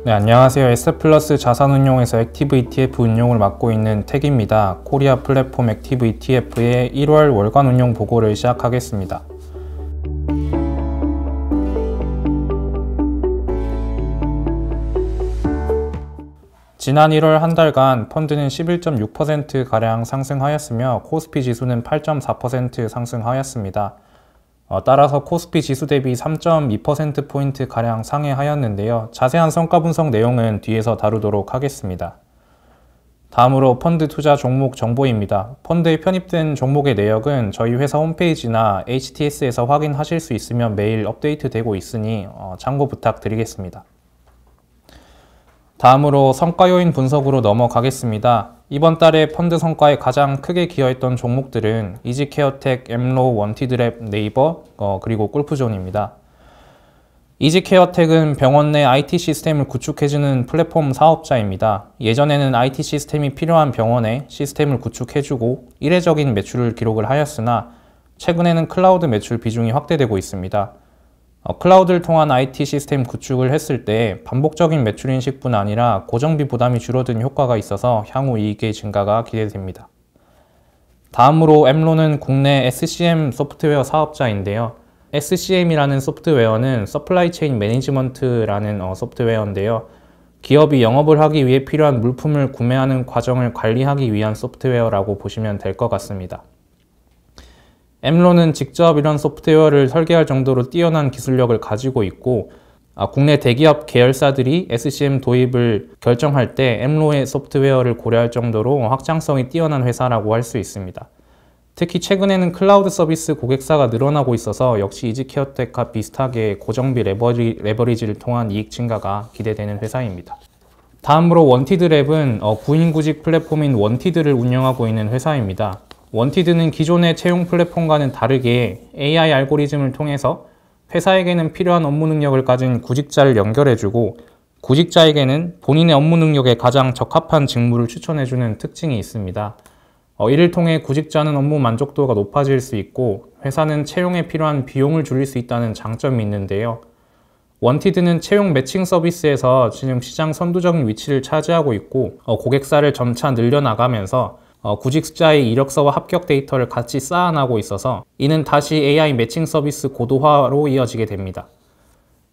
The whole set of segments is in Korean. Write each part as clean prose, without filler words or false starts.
네, 안녕하세요. S플러스 자산운용에서 액티브 ETF 운용을 맡고 있는 택입니다. 코리아 플랫폼 액티브 ETF의 1월 월간 운용 보고를 시작하겠습니다. 지난 1월 한 달간 펀드는 11.6%가량 상승하였으며 코스피 지수는 8.4% 상승하였습니다. 따라서 코스피 지수 대비 3.2%포인트가량 상회하였는데요. 자세한 성과 분석 내용은 뒤에서 다루도록 하겠습니다. 다음으로 펀드 투자 종목 정보입니다. 펀드에 편입된 종목의 내역은 저희 회사 홈페이지나 HTS에서 확인하실 수 있으며 매일 업데이트되고 있으니 참고 부탁드리겠습니다. 다음으로 성과 요인 분석으로 넘어가겠습니다. 이번 달에 펀드 성과에 가장 크게 기여했던 종목들은 이지케어텍, 엠로, 원티드랩, 네이버, 그리고 골프존입니다. 이지케어텍은 병원 내 IT 시스템을 구축해주는 플랫폼 사업자입니다. 예전에는 IT 시스템이 필요한 병원에 시스템을 구축해주고 이례적인 매출을 기록을 하였으나 최근에는 클라우드 매출 비중이 확대되고 있습니다. 클라우드를 통한 IT 시스템 구축을 했을 때 반복적인 매출 인식뿐 아니라 고정비 부담이 줄어든 효과가 있어서 향후 이익의 증가가 기대됩니다. 다음으로 엠로는 국내 SCM 소프트웨어 사업자인데요. SCM이라는 소프트웨어는 서플라이 체인 매니지먼트라는 소프트웨어인데요. 기업이 영업을 하기 위해 필요한 물품을 구매하는 과정을 관리하기 위한 소프트웨어라고 보시면 될 것 같습니다. 엠로는 직접 이런 소프트웨어를 설계할 정도로 뛰어난 기술력을 가지고 있고 국내 대기업 계열사들이 SCM 도입을 결정할 때 엠로의 소프트웨어를 고려할 정도로 확장성이 뛰어난 회사라고 할 수 있습니다. 특히 최근에는 클라우드 서비스 고객사가 늘어나고 있어서 역시 이지케어텍과 비슷하게 고정비 레버리지를 통한 이익 증가가 기대되는 회사입니다. 다음으로 원티드랩은 구인구직 플랫폼인 원티드를 운영하고 있는 회사입니다. 원티드는 기존의 채용 플랫폼과는 다르게 AI 알고리즘을 통해서 회사에게는 필요한 업무 능력을 가진 구직자를 연결해주고 구직자에게는 본인의 업무 능력에 가장 적합한 직무를 추천해주는 특징이 있습니다. 이를 통해 구직자는 업무 만족도가 높아질 수 있고 회사는 채용에 필요한 비용을 줄일 수 있다는 장점이 있는데요. 원티드는 채용 매칭 서비스에서 지금 시장 선두적인 위치를 차지하고 있고 고객사를 점차 늘려나가면서 구직자의 이력서와 합격 데이터를 같이 쌓아나고 있어서 이는 다시 AI 매칭 서비스 고도화로 이어지게 됩니다.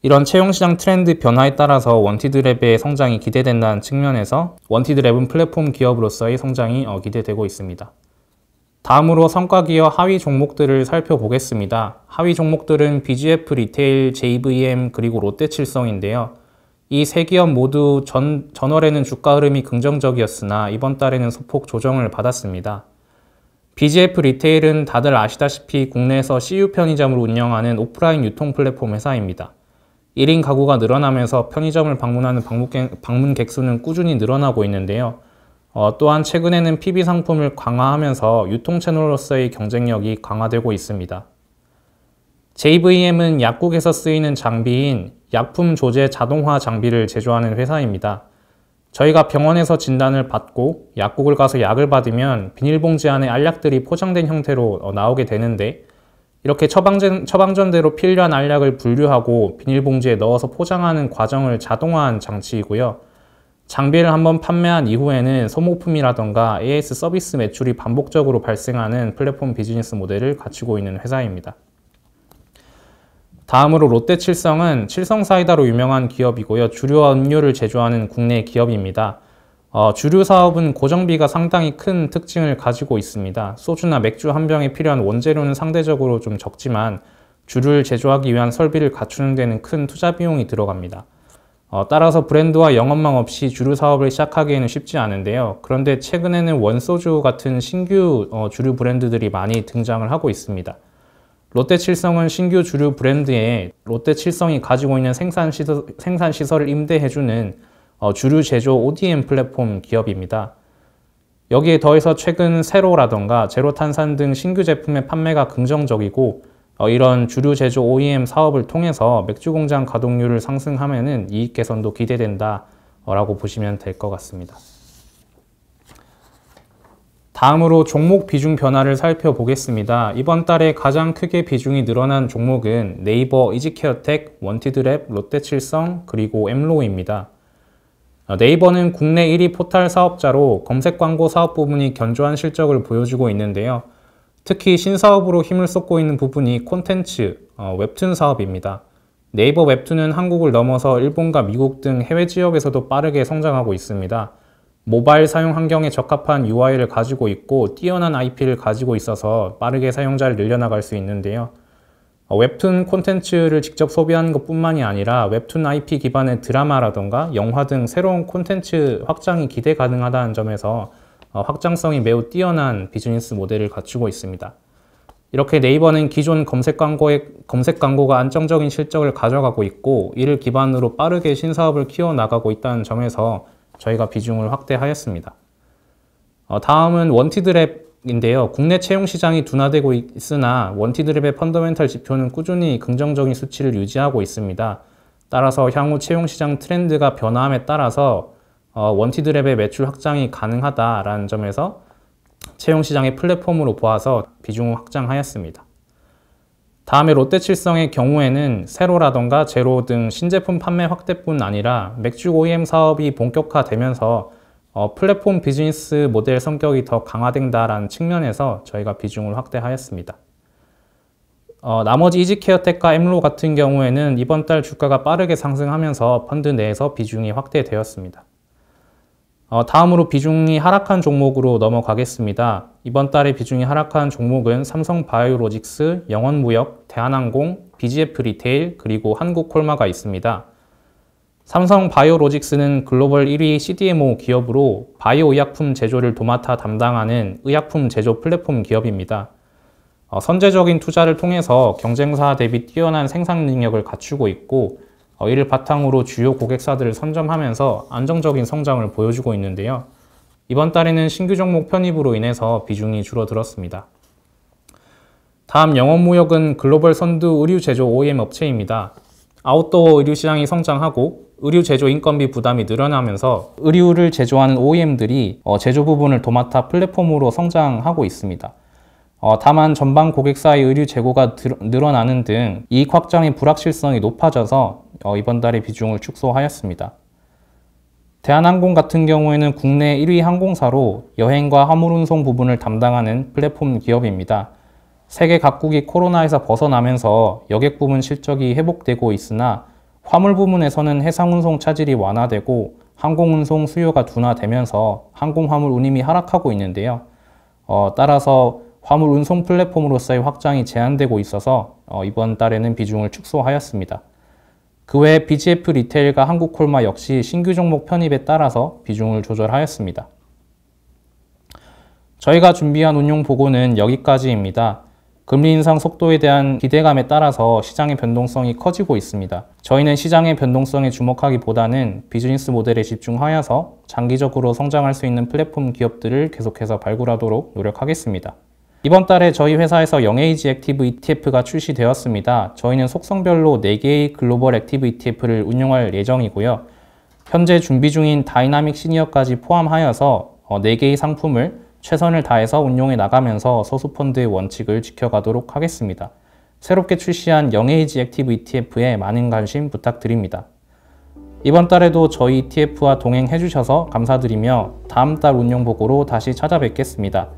이런 채용시장 트렌드 변화에 따라서 원티드랩의 성장이 기대된다는 측면에서 원티드랩은 플랫폼 기업으로서의 성장이 기대되고 있습니다. 다음으로 성과기여 하위 종목들을 살펴보겠습니다. 하위 종목들은 BGF 리테일, JVM, 그리고 롯데칠성인데요. 이 세 기업 모두 전월에는 주가 흐름이 긍정적이었으나 이번 달에는 소폭 조정을 받았습니다. BGF 리테일은 다들 아시다시피 국내에서 CU 편의점을 운영하는 오프라인 유통 플랫폼 회사입니다. 1인 가구가 늘어나면서 편의점을 방문하는 방문객 수는 꾸준히 늘어나고 있는데요. 또한 최근에는 PB 상품을 강화하면서 유통 채널로서의 경쟁력이 강화되고 있습니다. JVM은 약국에서 쓰이는 장비인 약품 조제 자동화 장비를 제조하는 회사입니다. 저희가 병원에서 진단을 받고 약국을 가서 약을 받으면 비닐봉지 안에 알약들이 포장된 형태로 나오게 되는데 이렇게 처방전대로 필요한 알약을 분류하고 비닐봉지에 넣어서 포장하는 과정을 자동화한 장치이고요. 장비를 한번 판매한 이후에는 소모품이라던가 AS 서비스 매출이 반복적으로 발생하는 플랫폼 비즈니스 모델을 갖추고 있는 회사입니다. 다음으로 롯데칠성은 칠성사이다로 유명한 기업이고요. 주류와 음료를 제조하는 국내 기업입니다. 주류 사업은 고정비가 상당히 큰 특징을 가지고 있습니다. 소주나 맥주 한 병에 필요한 원재료는 상대적으로 좀 적지만 주류를 제조하기 위한 설비를 갖추는 데는 큰 투자 비용이 들어갑니다. 따라서 브랜드와 영업망 없이 주류 사업을 시작하기에는 쉽지 않은데요. 그런데 최근에는 원소주 같은 신규 주류 브랜드들이 많이 등장을 하고 있습니다. 롯데칠성은 신규 주류 브랜드에 롯데칠성이 가지고 있는 생산시설을 임대해주는 주류 제조 ODM 플랫폼 기업입니다. 여기에 더해서 최근 세로라던가 제로탄산 등 신규 제품의 판매가 긍정적이고 이런 주류 제조 OEM 사업을 통해서 맥주 공장 가동률을 상승하면 이익 개선도 기대된다 라고 보시면 될 것 같습니다. 다음으로 종목 비중 변화를 살펴보겠습니다. 이번 달에 가장 크게 비중이 늘어난 종목은 네이버, 이지케어텍, 원티드랩, 롯데칠성, 그리고 엠로우입니다. 네이버는 국내 1위 포털 사업자로 검색 광고 사업 부분이 견조한 실적을 보여주고 있는데요. 특히 신사업으로 힘을 쏟고 있는 부분이 콘텐츠, 웹툰 사업입니다. 네이버 웹툰은 한국을 넘어서 일본과 미국 등 해외 지역에서도 빠르게 성장하고 있습니다. 모바일 사용 환경에 적합한 UI를 가지고 있고 뛰어난 IP를 가지고 있어서 빠르게 사용자를 늘려나갈 수 있는데요. 웹툰 콘텐츠를 직접 소비하는 것뿐만이 아니라 웹툰 IP 기반의 드라마라던가 영화 등 새로운 콘텐츠 확장이 기대 가능하다는 점에서 확장성이 매우 뛰어난 비즈니스 모델을 갖추고 있습니다. 이렇게 네이버는 기존 검색 광고가 안정적인 실적을 가져가고 있고 이를 기반으로 빠르게 신사업을 키워나가고 있다는 점에서 저희가 비중을 확대하였습니다. 다음은 원티드랩인데요. 국내 채용 시장이 둔화되고 있으나 원티드랩의 펀더멘털 지표는 꾸준히 긍정적인 수치를 유지하고 있습니다. 따라서 향후 채용 시장 트렌드가 변화함에 따라서 원티드랩의 매출 확장이 가능하다라는 점에서 채용 시장의 플랫폼으로 보아서 비중을 확장하였습니다. 다음에 롯데칠성의 경우에는 세로라던가 제로 등 신제품 판매 확대뿐 아니라 맥주 OEM 사업이 본격화되면서 플랫폼 비즈니스 모델 성격이 더 강화된다라는 측면에서 저희가 비중을 확대하였습니다. 나머지 이지케어텍과 엠로 같은 경우에는 이번 달 주가가 빠르게 상승하면서 펀드 내에서 비중이 확대되었습니다. 다음으로 비중이 하락한 종목으로 넘어가겠습니다. 이번 달에 비중이 하락한 종목은 삼성바이오로직스, 영원무역, 대한항공, BGF 리테일, 그리고 한국콜마가 있습니다. 삼성바이오로직스는 글로벌 1위 CDMO 기업으로 바이오 의약품 제조를 도맡아 담당하는 의약품 제조 플랫폼 기업입니다. 선제적인 투자를 통해서 경쟁사 대비 뛰어난 생산 능력을 갖추고 있고 이를 바탕으로 주요 고객사들을 선점하면서 안정적인 성장을 보여주고 있는데요. 이번 달에는 신규 종목 편입으로 인해서 비중이 줄어들었습니다. 다음 영원무역은 글로벌 선두 의류 제조 OEM 업체입니다. 아웃도어 의류 시장이 성장하고 의류 제조 인건비 부담이 늘어나면서 의류를 제조하는 OEM들이 제조 부분을 도맡아 플랫폼으로 성장하고 있습니다. 다만 전방 고객사의 의류 재고가 늘어나는 등 이익 확장의 불확실성이 높아져서 이번 달에 비중을 축소하였습니다. 대한항공 같은 경우에는 국내 1위 항공사로 여행과 화물 운송 부분을 담당하는 플랫폼 기업입니다. 세계 각국이 코로나에서 벗어나면서 여객 부분 실적이 회복되고 있으나 화물 부분에서는 해상 운송 차질이 완화되고 항공 운송 수요가 둔화되면서 항공 화물 운임이 하락하고 있는데요. 따라서 화물 운송 플랫폼으로서의 확장이 제한되고 있어서 이번 달에는 비중을 축소하였습니다. 그 외 BGF 리테일과 한국콜마 역시 신규 종목 편입에 따라서 비중을 조절하였습니다. 저희가 준비한 운용 보고는 여기까지입니다. 금리 인상 속도에 대한 기대감에 따라서 시장의 변동성이 커지고 있습니다. 저희는 시장의 변동성에 주목하기보다는 비즈니스 모델에 집중하여서 장기적으로 성장할 수 있는 플랫폼 기업들을 계속해서 발굴하도록 노력하겠습니다. 이번 달에 저희 회사에서 영에이지 액티브 ETF가 출시되었습니다. 저희는 속성별로 4개의 글로벌 액티브 ETF를 운용할 예정이고요. 현재 준비 중인 다이나믹 시니어까지 포함하여서 4개의 상품을 최선을 다해서 운용해 나가면서 소수펀드의 원칙을 지켜가도록 하겠습니다. 새롭게 출시한 영에이지 액티브 ETF에 많은 관심 부탁드립니다. 이번 달에도 저희 ETF와 동행해 주셔서 감사드리며 다음 달 운용 보고로 다시 찾아뵙겠습니다.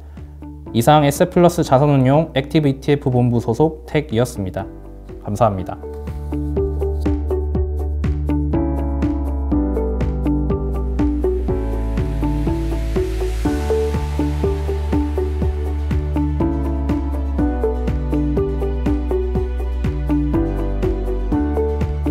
이상 에셋플러스 자산운용 액티브 ETF 본부 소속 택이었습니다. 감사합니다.